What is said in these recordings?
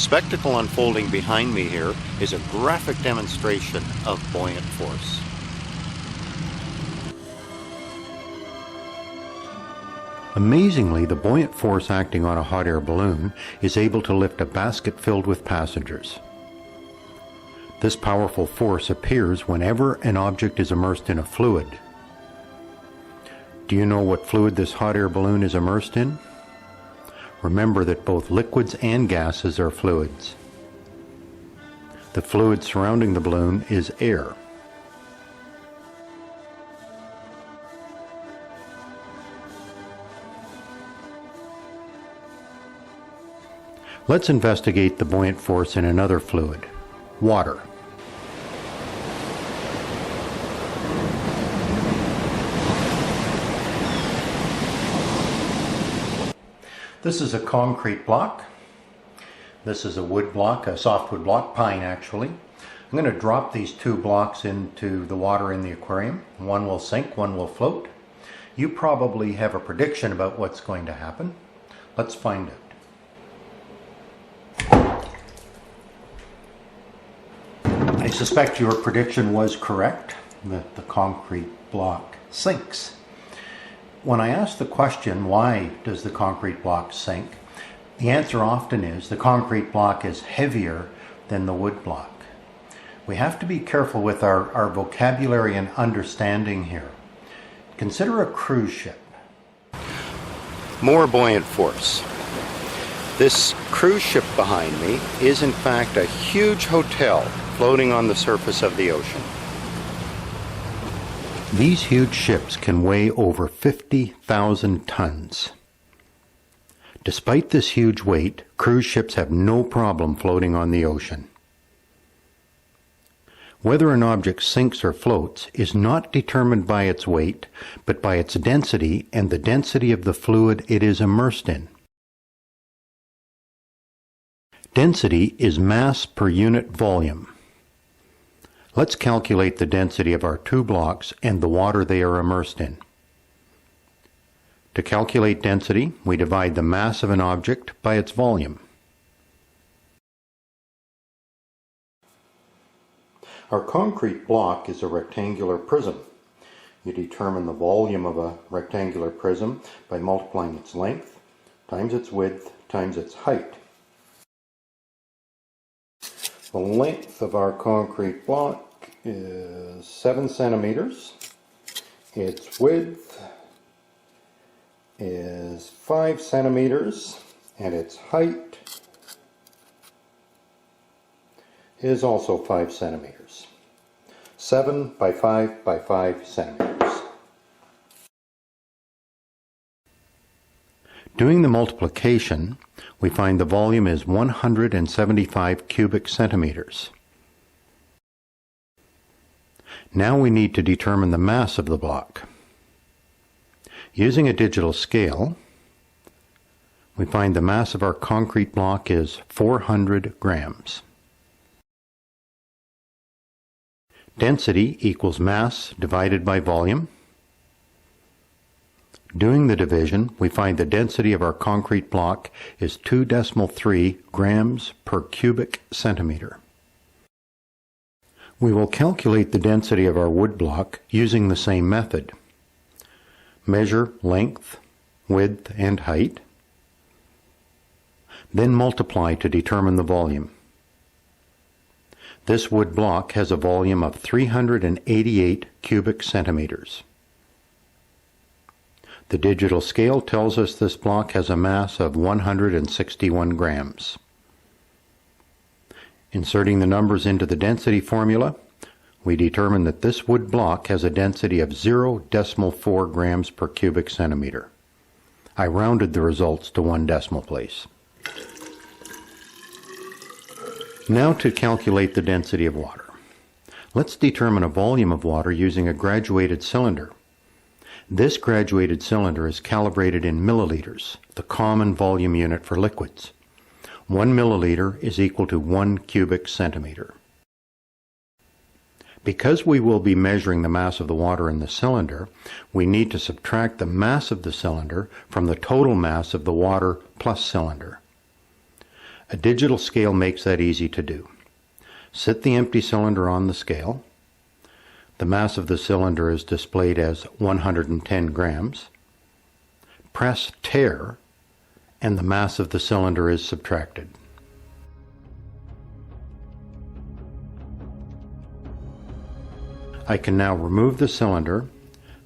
The spectacle unfolding behind me here is a graphic demonstration of buoyant force. Amazingly, the buoyant force acting on a hot air balloon is able to lift a basket filled with passengers. This powerful force appears whenever an object is immersed in a fluid. Do you know what fluid this hot air balloon is immersed in? Remember that both liquids and gases are fluids. The fluid surrounding the balloon is air. Let's investigate the buoyant force in another fluid, water. This is a concrete block. This is a wood block, a softwood block, pine actually. I'm going to drop these two blocks into the water in the aquarium. One will sink, one will float. You probably have a prediction about what's going to happen. Let's find out. I suspect your prediction was correct, that the concrete block sinks. When I ask the question, why does the concrete block sink? The answer often is the concrete block is heavier than the wood block. We have to be careful with our vocabulary and understanding here. Consider a cruise ship. More buoyant force. This cruise ship behind me is in fact a huge hotel floating on the surface of the ocean. These huge ships can weigh over 50,000 tons. Despite this huge weight, cruise ships have no problem floating on the ocean. Whether an object sinks or floats is not determined by its weight, but by its density and the density of the fluid it is immersed in. Density is mass per unit volume. Let's calculate the density of our two blocks and the water they are immersed in. To calculate density, we divide the mass of an object by its volume. Our concrete block is a rectangular prism. You determine the volume of a rectangular prism by multiplying its length times its width times its height. The length of our concrete block is 7 centimeters. Its width is 5 centimeters, and its height is also 5 centimeters. 7 by 5 by 5 centimeters. Doing the multiplication, we find the volume is 175 cubic centimeters. Now we need to determine the mass of the block. Using a digital scale, we find the mass of our concrete block is 400 grams. Density equals mass divided by volume. Doing the division, we find the density of our concrete block is 2.3 grams per cubic centimeter. We will calculate the density of our wood block using the same method. Measure length, width, and height. Then multiply to determine the volume. This wood block has a volume of 388 cubic centimeters. The digital scale tells us this block has a mass of 161 grams. Inserting the numbers into the density formula, we determine that this wood block has a density of 0.4 grams per cubic centimeter. I rounded the results to 1 decimal place. Now to calculate the density of water. Let's determine a volume of water using a graduated cylinder. This graduated cylinder is calibrated in milliliters, the common volume unit for liquids. 1 milliliter is equal to 1 cubic centimeter. Because we will be measuring the mass of the water in the cylinder, we need to subtract the mass of the cylinder from the total mass of the water plus cylinder. A digital scale makes that easy to do. Sit the empty cylinder on the scale. The mass of the cylinder is displayed as 110 grams. Press tare, and the mass of the cylinder is subtracted. I can now remove the cylinder,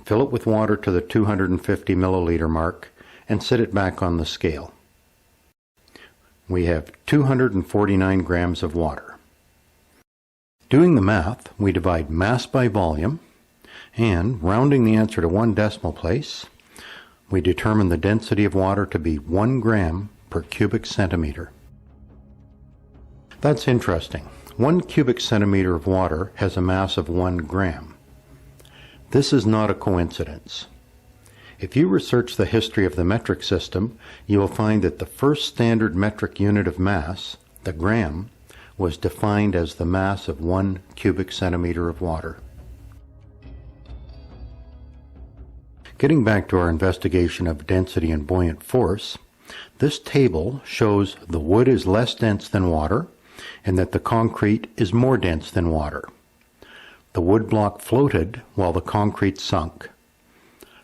fill it with water to the 250 milliliter mark, and set it back on the scale. We have 249 grams of water. Doing the math, we divide mass by volume, and rounding the answer to 1 decimal place, we determine the density of water to be 1 gram per cubic centimeter. That's interesting. 1 cubic centimeter of water has a mass of 1 gram. This is not a coincidence. If you research the history of the metric system, you will find that the first standard metric unit of mass, the gram, was defined as the mass of 1 cubic centimeter of water. Getting back to our investigation of density and buoyant force, this table shows the wood is less dense than water and that the concrete is more dense than water. The wood block floated while the concrete sunk.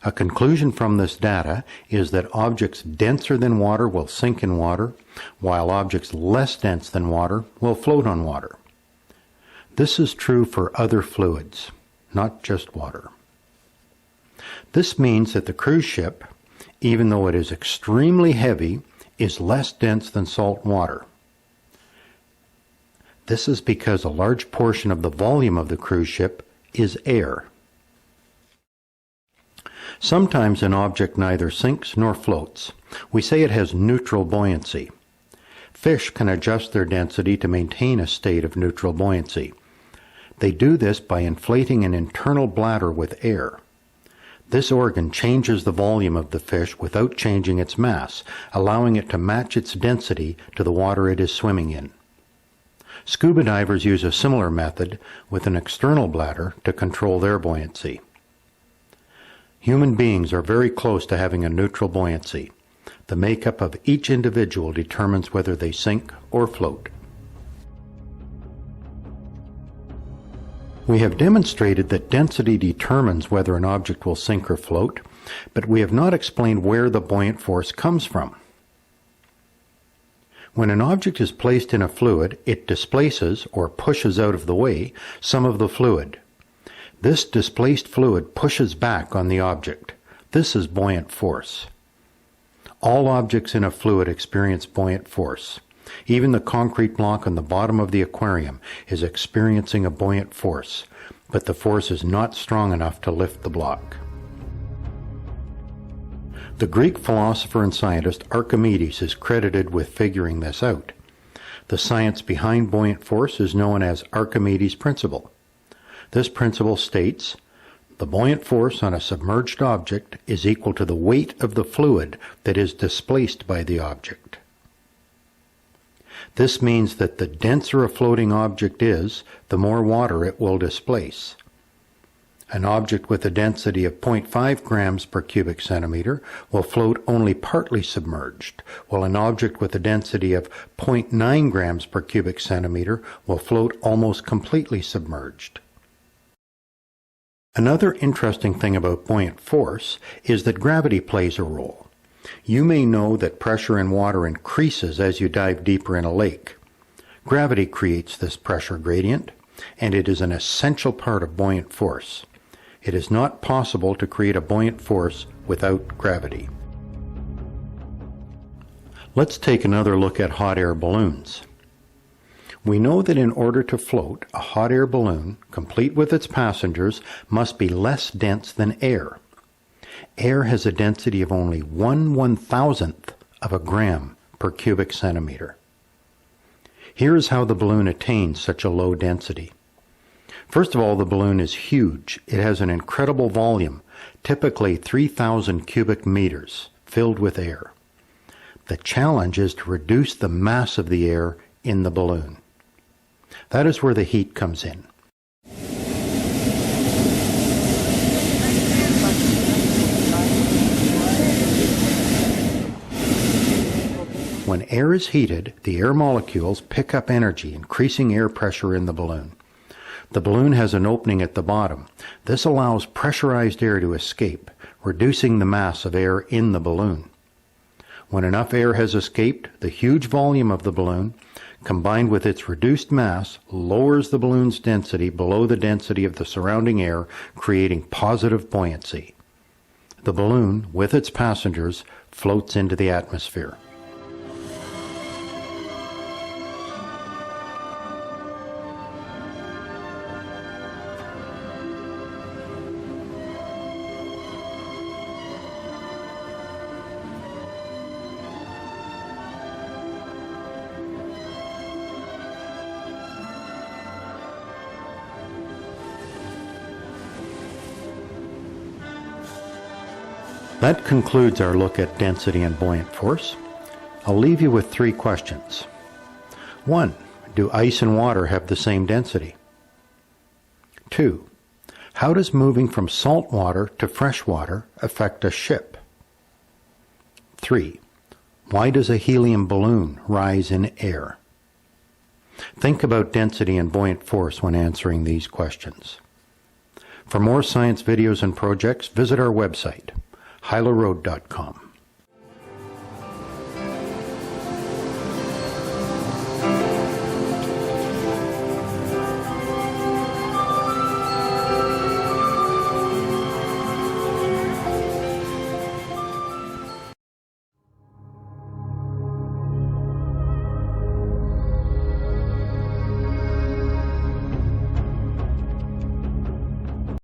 A conclusion from this data is that objects denser than water will sink in water, while objects less dense than water will float on water. This is true for other fluids, not just water. This means that the cruise ship, even though it is extremely heavy, is less dense than salt water. This is because a large portion of the volume of the cruise ship is air. Sometimes an object neither sinks nor floats. We say it has neutral buoyancy. Fish can adjust their density to maintain a state of neutral buoyancy. They do this by inflating an internal bladder with air. This organ changes the volume of the fish without changing its mass, allowing it to match its density to the water it is swimming in. Scuba divers use a similar method with an external bladder to control their buoyancy. Human beings are very close to having a neutral buoyancy. The makeup of each individual determines whether they sink or float. We have demonstrated that density determines whether an object will sink or float, but we have not explained where the buoyant force comes from. When an object is placed in a fluid, it displaces or pushes out of the way some of the fluid. This displaced fluid pushes back on the object. This is buoyant force. All objects in a fluid experience buoyant force. Even the concrete block on the bottom of the aquarium is experiencing a buoyant force, but the force is not strong enough to lift the block. The Greek philosopher and scientist Archimedes is credited with figuring this out. The science behind buoyant force is known as Archimedes' principle. This principle states, the buoyant force on a submerged object is equal to the weight of the fluid that is displaced by the object. This means that the denser a floating object is, the more water it will displace. An object with a density of 0.5 grams per cubic centimeter will float only partly submerged, while an object with a density of 0.9 grams per cubic centimeter will float almost completely submerged. Another interesting thing about buoyant force is that gravity plays a role. You may know that pressure in water increases as you dive deeper in a lake. Gravity creates this pressure gradient, and it is an essential part of buoyant force. It is not possible to create a buoyant force without gravity. Let's take another look at hot air balloons. We know that in order to float, a hot air balloon, complete with its passengers, must be less dense than air. Air has a density of only 1/1000th of a gram per cubic centimeter. Here is how the balloon attains such a low density. First of all, the balloon is huge. It has an incredible volume, typically 3,000 cubic meters, filled with air. The challenge is to reduce the mass of the air in the balloon. That is where the heat comes in. When air is heated, the air molecules pick up energy, increasing air pressure in the balloon. The balloon has an opening at the bottom. This allows pressurized air to escape, reducing the mass of air in the balloon. When enough air has escaped, the huge volume of the balloon, combined with its reduced mass, lowers the balloon's density below the density of the surrounding air, creating positive buoyancy. The balloon, with its passengers, floats into the atmosphere. That concludes our look at density and buoyant force. I'll leave you with 3 questions. 1. Do ice and water have the same density? 2. How does moving from salt water to fresh water affect a ship? 3. Why does a helium balloon rise in air? Think about density and buoyant force when answering these questions. For more science videos and projects, visit our website, hylaroad.com.